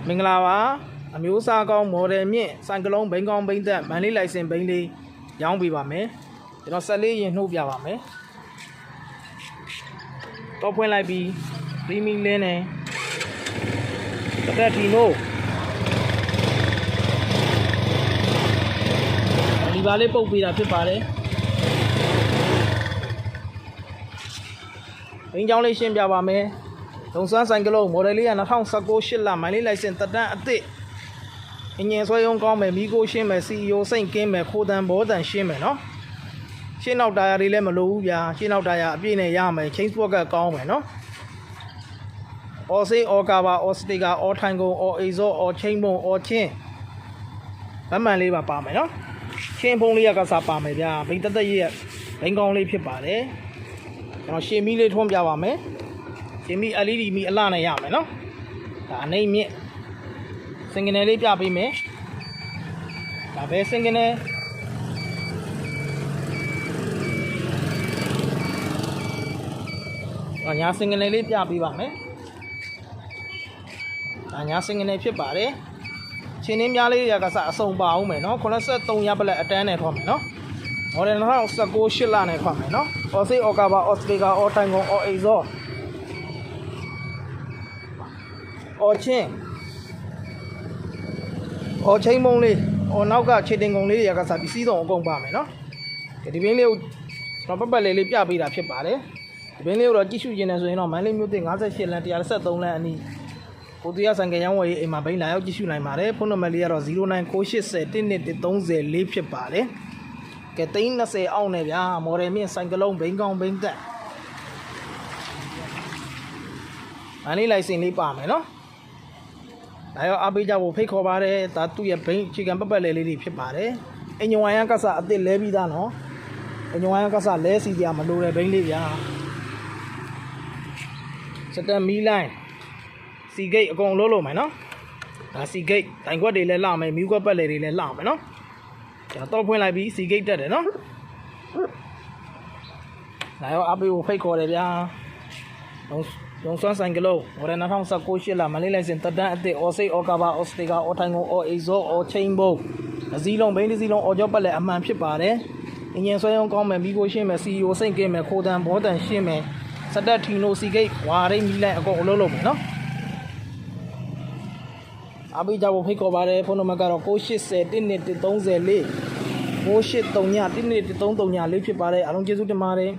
မင်္ဂလာပါအမျိုးအစားကောင်းမော်ဒယ်မြင့်ဆိုင်ကလုံးဘိန်းကောင်းဘိန်းသက်မန်လေးလိုင်စင်ဘိန်းလေးရောင်းပေးပါမယ်ကျွန်တော်ဆက်လေးရင်နှုတ်ပြပါမယ်တော့ဖွင့်လိုက်ပြီးပရီမီလင်းနဲ့တက်တီနိုဒီပါလေးပုတ်ပေးတာဖြစ်ပါတယ်ဘိန်းချောင်းလေးရှင်းပြပါမယ်လုံစွမ်းဆိုင်ကလုံးမော်ဒယ်လေးက2019 8လမိုင်လေးလိုင်စင်တက်တန်းအသစ်အငြင်းဆွဲရုံကောင်းမယ်မီကိုရှင်းမယ် CEO စိတ်ကင်းမယ်ခိုးတန်ဘောတန်ရှင်းမယ်နော်ရှင်းနောက်တာယာတွေလည်းမလိုဘူးဗျာရှင်းနောက်တာယာအပြည့်နဲ့ရမယ် chain spot ကကောင်းမယ်နော်အော်စေးအော်ကာဘာအော်စတီကာအော်ထိုင်ကုန်အော်အေဇောအော်ချင်းဘုံအော်ချင်းဗမှန်လေးပါမယ်နော်ချင်းဘုံလေးကစားပါမယ်ဗျာဘိတ်တက်ရဲ့ဘိန်းကောင်းလေးဖြစ်ပါတယ်ကျွန်တော်ရှင်းမီလေးထွန်းပြပါမယ်ရှင်းမီ LED မီအလှနဲ့ရမယ်နော်ဒါအနေမြင့်စင်ကနေလေးပြပေးမယ်ဒါပဲစင်ကနေညာစင်ကနေလေးပြပေးပါမယ်ဒါညာစင်ကနေဖြစ်ပါတယ်ချင်းနှင်းများလေးရကစအစုံပါအောင်မယ်နော်83ရပလက်အတန်းနဲ့ထွက်မယ်နော်ဟောတယ်2019 8လနဲ့ထွက်မယ်နော်အော်စေးအော်ကာဘာအော်စတီကာအော်တိုင်ကုန်အော်အေဇောအော်ချင်းအော်ချင်းမုံလေးအော်နောက်ကခြေတင်ကုန်လေးရကစားပြီးစီးစုံအကုန်ပါမယ်နော်ဒီဘင်းလေးကိုကျွန်တော်ပတ်လေးပြပေးတာဖြစ်ပါတယ်ဒီဘင်းလေးကိုတော့ကြည့်ရှုခြင်းနဲ့ဆိုရင်တော့မန်လေးမြို့သစ်58လမ်း113လမ်းအနီးကိုတူရဆိုင်ကရောင်းဝယ်ရေးအိမ်မှာဘိန်းလာရောက်ကြည့်ရှုနိုင်ပါတယ်ဖုန်းနံပါတ်လေးကတော့0998011130ဖြစ်ပါတယ်ကဲ320အောက်နဲ့ဗျာမော်ဒယ်မြင့်ဆိုင်ကလုံးဘိန်းကောင်းဘိန်းသက်မန်လေးလိုင်စင်လေးပါမယ်နော်ဒါရောအားပေးကြဖို့ဖိတ်ခေါ်ပါတယ်ဒါသူ့ရဲ့ဘိန်းအခြေခံပတ်လေးတွေဖြစ်ပါတယ်အင်ဂျင်ဝိုင်ရကစားအစ်စ်လဲပြီးသားနော်အင်ဂျင်ဝိုင်ရကစားလဲစီတရားမလိုတဲ့ဘိန်းလေးဗျာစတက်မီလိုင်းစီဂိတ်အကုန်လုံးလုံးမယ်နော်ဒါစီဂိတ်တိုင်ခွက်တွေလည်းလှမယ်မီးခွက်ပတ်လေးတွေလည်းလှမယ်နော်ကျွန်တော်တော့ဖွင့်လိုက်ပြီးစီဂိတ်တက်တယ်နော်ဒါရောအားပေးဖို့ဖိတ်ခေါ်တယ်ဗျာလုံစွမ်းဆိုင်ကလုံးဝရ2019 8လမလေးလိုင်စင်တက်တန်းအသစ်အော်စိတ်အော်ကာဘာအော်စတီကာအော်ထိုင်ကုန်အော်အေဇောအော်ချင်းဘုံအစည်းလုံးဘိန်းတစ်စည်းလုံးအော်ကြောပတ်လက်အမှန်ဖြစ်ပါတယ်အင်ဂျင်ဆွဲရုံကောင်းမယ်မီကိုရှင်းမယ် CEO စိတ်ကင်းမယ်ခိုးတန်ဘောတန်ရှင်းမယ်စတက်ထီနိုစီဂိတ်ဝါရိတ်မီလိုက်အကုန်အလုံးလုံးမယ်နော်အပိကြဖို့ဖိတ်ခေါ်ပါတယ်ဖုန်းနံပါတ်ကတော့9801130 983ည1133ညလေးဖြစ်ပါတယ်အားလုံးကျေးဇူးတင်ပါတယ်